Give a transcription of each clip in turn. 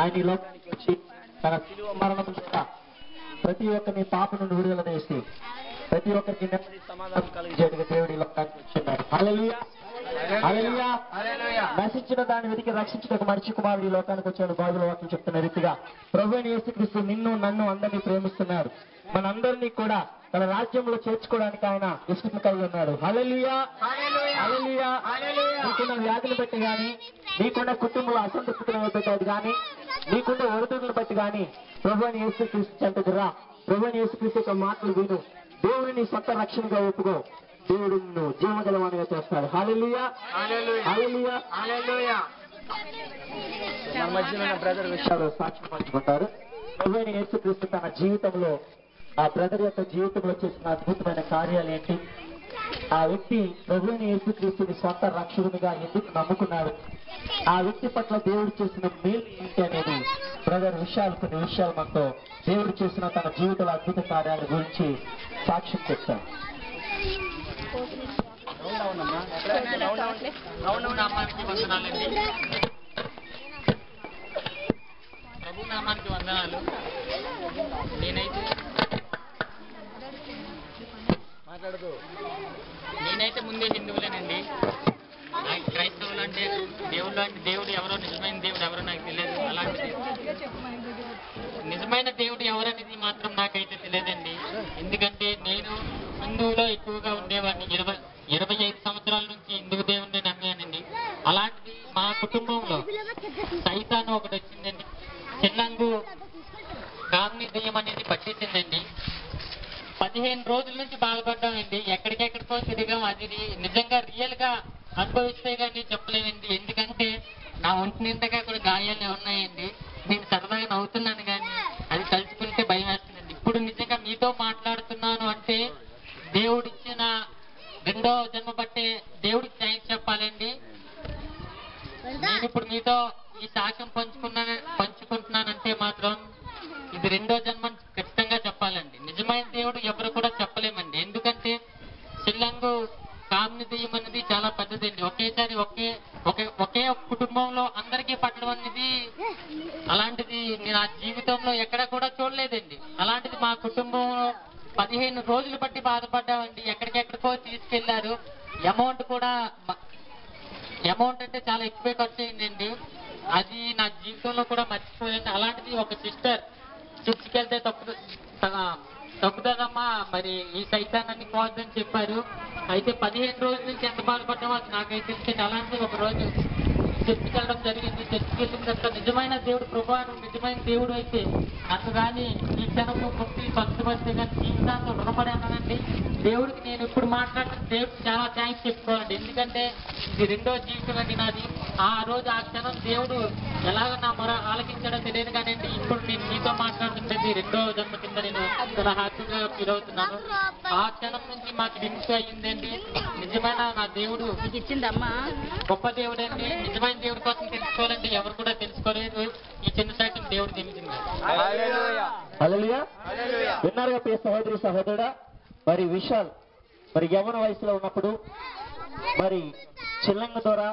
ఆయన ఈ లోకానికి వచ్చి తన శిలువ మరణం ద్వారా ప్రతి ఒక్కరిని పాప నుండి విడుదల చేసి ప్రతి ఒక్కరికి నెమ్మది సమాధానం కలిగించేట్టుగా దేవుడి లోకానికి వచ్చిన్నారు. హల్లెలూయా, హల్లెలూయా, హల్లెలూయా. నశించిన దాన్ని వెతికి రక్షించడానికి మనిషి కుమారుడు ఈ లోకానికి వచ్చాడు. బైబిల్ వాక్యం చెప్తున్న రీతిగా ప్రభువైన యేసుక్రీస్తు నిన్ను నన్ను అందరినీ ప్రేమిస్తున్నాడు. మనందరినీ కూడా తన రాజ్యంలో చేర్చుకోవడానికి ఆయన ఇష్టం కలిగి ఉన్నాడు. హల్లెలూయా, హల్లెలూయా. నీకున్న వ్యాధులు బట్టి గాని, నీకున్న కుటుంబంలో అసంతృప్తిని బట్టి గాని, నీకున్న ఒడిదుడులను బట్టి గాని ప్రభువైన యేసుక్రీస్తు చెంతకు రా. ప్రభువైన యేసుక్రీస్తు యొక్క మాటలు విను. దేవుడిని సొంత రక్షణగా ఒప్పుకో. దేవుడు నిన్ను జీవగలవానిగా చేస్తాడు. హల్లెలూయా, హల్లెలూయా, హల్లెలూయా. మన మధ్యలో బ్రదర్ విషయాలు సాక్షి పంచుకుంటారు. ప్రభువైన యేసుక్రీస్తు తన జీవితంలో ఆ బ్రదర్ యొక్క జీవితంలో చేసిన అద్భుతమైన కార్యాలు ఏంటి, ఆ వ్యక్తి ప్రభువైన యేసుక్రీస్తుని సొంత రక్షకునిగా ఎందుకు నమ్ముకున్నాడు, ఆ వ్యక్తి పట్ల దేవుడు చేసిన మేలు ఏంటి అనేది బ్రదర్ కొన్ని విషయాలు మనతో దేవుడు చేసిన తన జీవితంలో అద్భుత కార్యాల గురించి సాక్ష్యం చెప్తారు. ప్రభునామానికి వందనాలు. నేనైతే ముందే హిందువులేనండి. నాకు క్రైస్తవులు అంటే దేవుడు ఎవరో, నిజమైన దేవుడు ఎవరో నాకు తెలియదు. అలాంటిది నిజమైన దేవుడు ఎవరనేది మాత్రం నాకైతే తెలియదండి. ఎందుకంటే నేను హిందువులో ఎక్కువగా ఉండేవాడిని. 25 సంవత్సరాల నుంచి హిందూ దేవుడిని నమ్మానండి. అలాంటిది మా కుటుంబంలో సైతాను ఒకటి వచ్చిందండి. చిన్నంగు కామ్ని దెయ్యం అనేది పట్టించిందండి. 15 రోజుల నుంచి బాధపడ్డామండి. ఎక్కడికెక్కడికో తిరిగాం. అది నిజంగా రియల్ గా అనుభవిస్తే కానీ చెప్పలేనండి. ఎందుకంటే నా ఒంటి నిందగా కూడా గాయాలే ఉన్నాయండి. నేను సరదాగా నవ్వుతున్నాను కానీ అది తలుచుకుంటే భయం వేస్తుందండి. ఇప్పుడు నిజంగా మీతో మాట్లాడుతున్నాను అంటే దేవుడిచ్చిన రెండో జన్మ బట్టే దేవుడికి థ్యాంక్స్ చెప్పాలండి. నేను ఇప్పుడు మీతో ఈ సాక్ష్యం పంచుకుంటున్నానంటే మాత్రం ఇది రెండో జన్మ ఖచ్చితంగా చెప్పాలండి. నిజమైన దేవుడు ఎవరు కూడా చెప్పలేమండి. ఎందుకంటే చిల్లంగు కామ్ని దెయ్యం అనేది చాలా పెద్దదండి. ఒకేసారి ఒకే కుటుంబంలో అందరికీ పట్టడం అనేది అలాంటిది నేను ఆ జీవితంలో ఎక్కడ కూడా చూడలేదండి. అలాంటిది మా కుటుంబంలో 15 రోజులు బట్టి బాధపడ్డామండి. ఎక్కడికెక్కడికో తీసుకెళ్లారు. అమౌంట్ అంటే చాలా ఎక్కువ ఖర్చు అయిందండి. అది నా జీవితంలో కూడా మర్చిపోయింది. అలాంటిది ఒక సిస్టర్ చర్చికి వెళ్తే తప్పుదమ్మా మరి ఈ సైతాన్ని పోవద్దని చెప్పారు. అయితే 15 రోజుల నుంచి ఎంత బాధపడ్డామో అది నాకైతే తెలిసింది. అలాంటిది ఒక రోజు చర్చికి వెళ్ళడం జరిగింది. చర్చికి వెళ్ళిన తర్వాత నిజమైన దేవుడు ప్రభావం నిజమైన దేవుడు అయితే నన్ను కానీ ఈ క్షణంలో కొట్టి స్వస్థపడితే కానీ జీవితాంతో రుణపడి అన్నానండి. దేవుడికి నేను ఇప్పుడు మాట్లాడుతున్న దేవుడికి చాలా థ్యాంక్స్ చెప్పుకోవాలండి. ఎందుకంటే ఇది రెండో జీవితం అండి నాది. ఆ రోజు ఆ క్షణం దేవుడు ఎలాగ నా మొర ఆలకించాడో తెలియదు కానీ ఇప్పుడు నేను మీతో మాట్లాడుతుంటే రెండో జన్మ కింద నేను చాలా హ్యాపీగా ఫీల్ అవుతున్నాను. ఆ క్షణం నుంచి మాకు విముక్తి అయ్యిందండి. నిజమైన నా దేవుడు ఇచ్చిందమ్మా గొప్ప దేవుడు అండి. నిజమైన దేవుడి కోసం తెలుసుకోవాలండి. ఎవరు కూడా తెలుసుకోలేదు. ఈ చిన్న సాక్ష్యం దేవుడు తెలిసింది. విన్నారుగా ప్రియ సహోదరి సహోదరుడా. మరి విశాల్ మరి యవ్వన వయసులో ఉన్నప్పుడు మరి చిల్లంగ ద్వారా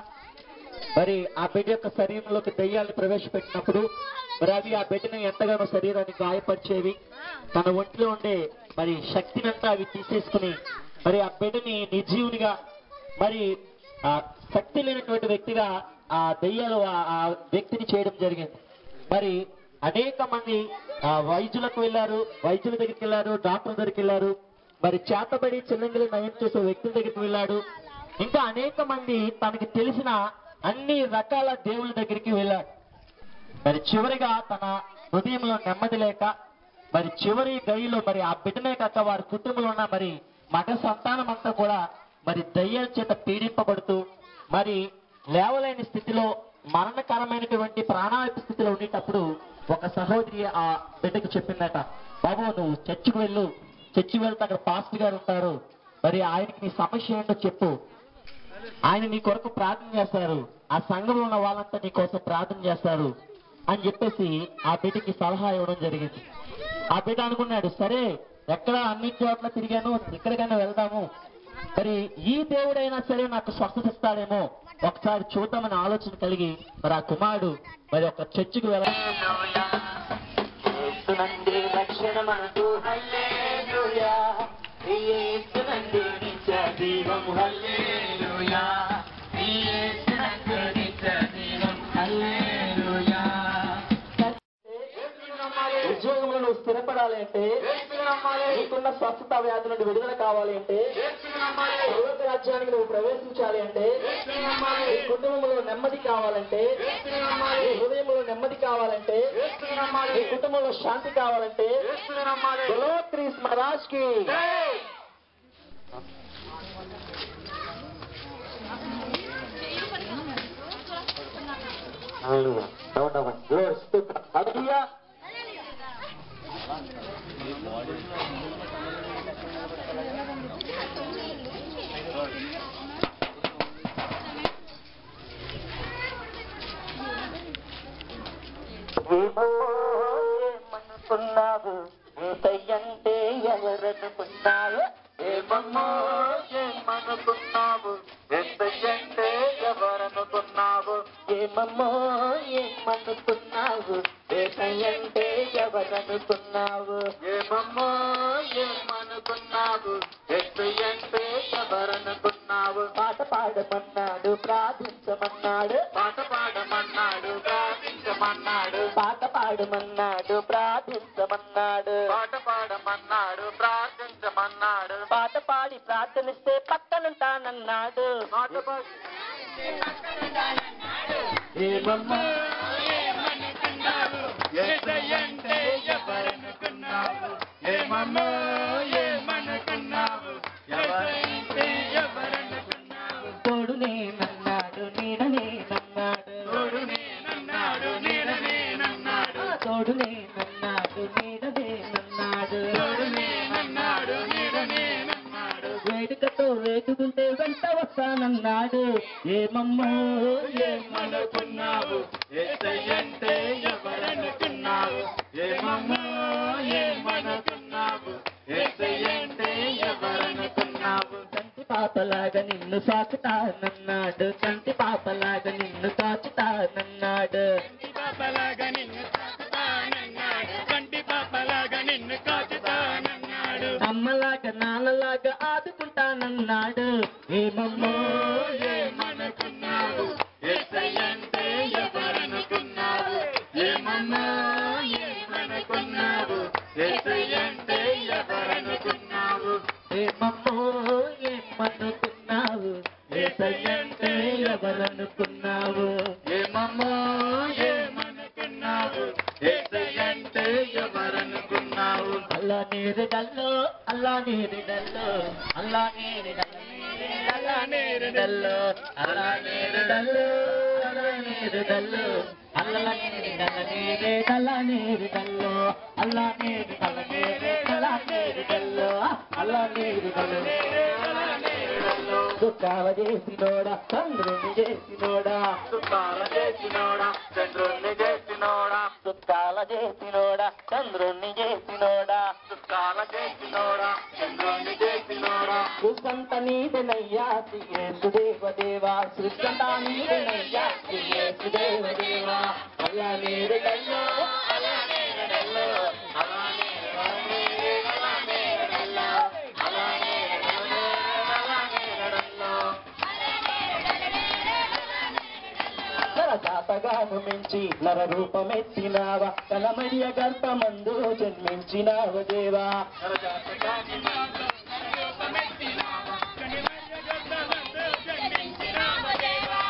మరి ఆ బిడ్డ యొక్క శరీరంలోకి దెయ్యాలను ప్రవేశపెట్టినప్పుడు మరి అవి ఆ బిడ్డని ఎంతగానో శరీరాన్ని గాయపరిచేవి. తన ఒంట్లో ఉండే మరి శక్తినంతా అవి తీసేసుకుని మరి ఆ బిడ్డని నిర్జీవునిగా మరి ఆ శక్తి లేనటువంటి వ్యక్తిగా ఆ దెయ్యాలు ఆ వ్యక్తిని చేయడం జరిగింది. మరి అనేక మంది వైద్యులకు వెళ్ళారు, వైద్యుల దగ్గరికి వెళ్ళారు, డాక్టర్ దగ్గరికి వెళ్ళారు, మరి చేతబడి చిల్లంగిలు నయం చేసే వ్యక్తుల దగ్గరికి వెళ్ళాడు. ఇంకా అనేక మంది తనకి తెలిసిన అన్ని రకాల దేవుళ్ళ దగ్గరికి వెళ్ళాడు. మరి చివరిగా తన హృదయంలో నెమ్మది లేక మరి చివరి గడిలో మరి ఆ బిడ్డనే కాక వారి కుటుంబంలో ఉన్న మరి మగ సంతానం అంతా కూడా మరి దయ్యాల చేత పీడింపబడుతూ మరి లేవలేని స్థితిలో మరణకరమైనటువంటి ప్రాణాపాయ స్థితిలో ఉండేటప్పుడు ఒక సహోదరి ఆ బిడ్డకు చెప్పిందట, బాబు నువ్వు చర్చికి వెళ్ళు, చర్చికి వెళ్తే అక్కడ పాస్టర్ గారు ఉంటారు, మరి ఆయనకి నీ సమస్య ఏంటో చెప్పు, ఆయన నీ కొరకు ప్రార్థన చేస్తారు, ఆ సంఘంలో ఉన్న వాళ్ళంతా నీ కోసం ప్రార్థన చేస్తారు అని చెప్పేసి ఆ బిడ్డకి సలహా ఇవ్వడం జరిగింది. ఆ బిడ్డ అనుకున్నాడు, సరే ఎక్కడ అన్ని చోట్ల తిరిగాను, ఎక్కడికైనా వెళ్దాము మరి ఈ దేవుడైనా సరే నాకు స్వస్థత ఇస్తాడేమో ఒకసారి చూద్దామని ఆలోచన కలిగి మరి ఆ కుమారుడు మరి ఒక చర్చికి వెళ్ళానండి రక్షణ మనకు హల్లెలూయా యేసునండి నిత్య జీవం హల్లెలూయా యేసునండి నిత్య జీవం హల్లెలూయా ఉద్యోగంలో నువ్వు స్థిరపడాలి అంటే నీకున్న స్వస్థత వ్యాధి నుండి విడుదల కావాలి అంటే పరలోక రాజ్యానికి నువ్వు ప్రవేశించాలి అంటే నీ కుటుంబంలో నెమ్మది కావాలంటే నీ హృదయంలో నెమ్మది కావాలంటే నీ కుటుంబంలో శాంతి కావాలంటే బోలో క్రీస్తు మహారాజ్ కి హల్లెలూయా. ఏమనుకున్నావు ఏసయ్యంటే ఎవరనుకున్నావు ఏమమ్మో ఏమనుకున్నావు ఏసయ్యంటే ఎవరనుకున్నావు ఏమమ్మో ఏమనుకున్నావు ఏసయ్యంటే ఎవరనుకున్నావు ఏమమ్మో ఏమనుకున్నావు ఏసయ్యంటే ఎవరనుకున్నావు పాట పాడమన్నాడు ప్రార్థించమన్నాడు పాట పాడమన్నాడు ప్రార్థించమన్నాడు పాట పాడమన్నాడు ప్రార్థించమన్నాడు పాట పాడమన్నాడు ప్రార్థించమన్నాడు పాట పాడి ప్రార్థనిస్తే పక్కనుంటానన్నాడు పాట పాడి ఏమమ్మా ఏమనుకున్నావు యేసయ్యంటే ఎవరనుకున్నావు ఏమమ్మా ఏమనుకున్నావు ఎవరంటే ఎవరనుకున్నావు తోడునేనన్నాడు నీడనేనన్నాడు తోడునేనన్నాడు నీడనేనన్నాడు తోడునేనన్నాడు నీడనేనన్నాడు తోడునేనన్నాడు నీడనేనన్నాడు వేడుకతో వేడుకుంటే వెంట వస్తానన్నాడు ఏమమ్మో ఏమనుకున్నావు యేసయ్యంటే ఎవరనుకున్నావు ఏమమ్మో ఏమనుకున్నావు యేసయ్యంటే ఎవరనుకున్నావు కంటి పాపలాగా నిన్ను సాకుతానన్నాడు కంటి పాపలాగా నిన్ను కాచుతానన్నాడు కంటి పాపలాగా నిన్ను సాకుతానన్నాడు కంటి పాపలాగా నిన్ను కాచుతానన్నాడు అమ్మలాగా నాన్నలాగా ఆదుకుంటానన్నాడు ఏమమ్మో ఏమనుకున్నావు యేసయ్యంటే ఎవరనుకున్నావు ఏమమ్మో ఏమనుకున్నావు యేసయ్యంటే ఎవరనుకున్నావు ఏమమ్మో ఏమనుకున్నావు యేసయ్యంటే ఎవరనుకున్నావు ఏమమ్మో ఏమనుకున్నావు యేసయ్యంటే ఎవరనుకున్నావు అల్లా నీరుడల్లో అల్లా నీరుడల్లో అల్లా నీరుడల్లో అల్లా నీరుడల్లో అల్లా నీరుడల్లో అల్లా నీరుడల్లో అల్లా నీరుడల్ల నీరుడల్ల నీరుడల్లో అల్లా నీరుడల్ల నీరుడల్ల నీరుడల్లో అల్లా నీరుడల్ల నీరుడల్లో దుఃఖాల చేసినోడా చంద్రుని చేసినోడా దుఃఖాల చేసినోడా చంద్రుని చేసినోడా దుఃఖాల చేసినోడా చంద్రుని చేసినోడా దుఃఖాల చేసినోడా చంద్రుని చేసినోడా సృష్టంత నీదనయ్యా యేసు దేవదేవా సృష్టంత నీదనయ్యా యేసు దేవదేవా అల్లా నీరుడల్లో అల్లా నీరుడల్లో అల్లా నీరుడల్లో అల్లా నీరుడల్లో అల్లా నీరుడల్లో నరజాతగాను మించి నర రూపమెత్తినావా కలమడియ గర్భమందు జన్మించినావ దేవా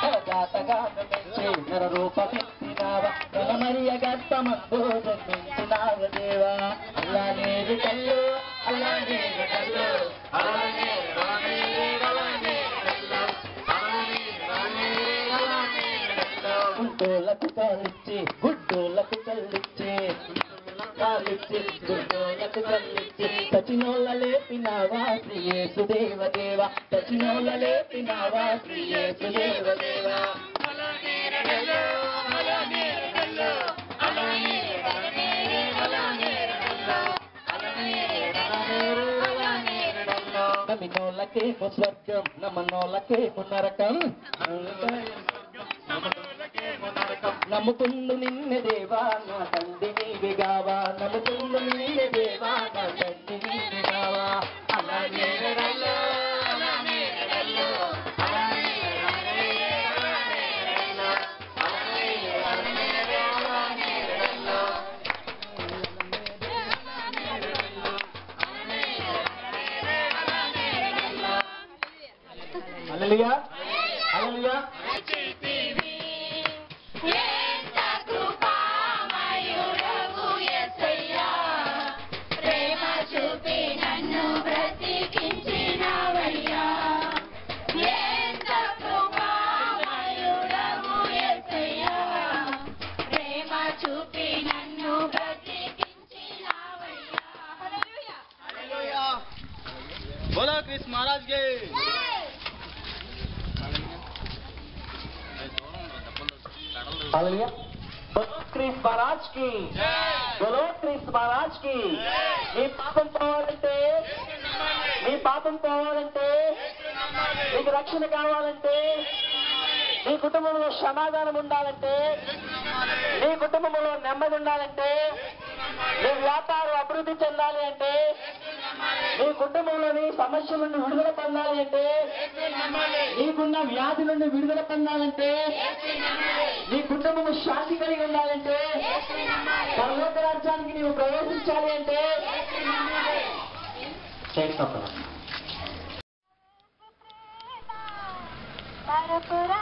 నరజాతగాను మించి నర రూపమెత్తినావా కలమడియ గర్భమందు జన్మించినావ దేవా అల్లా నీరుడల్లో అల్లా నీరుడల్లో అల్లా గుడ్డోలకు తల్లిచ్చి గుడ్డోలకు తల్లిచ్చి కాలిచ్చి గుడ్డోలకు తల్లిచ్చి సచినోళ్ళ లేపినావా శ్రీ యేసు దేవదేవా సచినోళ్ళ లేపినావా శ్రీ యేసు దేవదేవా నమ్మినోళ్ళకేమో స్వర్గం నమ్మనోళ్ళకేమో నరకం నమ్ముకుందు నిన్నే దేవా నా తండ్రి నీవిగావా నమ్ముకుందు నిన్నే దేవా నా తండ్రి నీవిగావా అలా నేరడల్లో హల్లెలూయా హల్లెలూయా बोलो कृष्ण महाराज के हालेलुया बोलो क्रिस महाराज की बोलो क्रिस महाराज की నీ పాపం పోవాలంటే నీకు రక్షణ కావాలంటే నీ కుటుంబంలో సమాధానం ఉండాలంటే నీ కుటుంబంలో నెమ్మది ఉండాలంటే నీ వ్యాపారం అభివృద్ధి చెందాలి అంటే నీ కుటుంబంలోని సమస్యల నుండి విడుదల పొందాలి అంటే నీకున్న వ్యాధి నుండి విడుదల పొందాలంటే నీ కుటుంబం శాంతి కలిగి ఉండాలంటే పరలోక రాజ్యానికి నీవు ప్రవేశించాలి అంటే మరపురా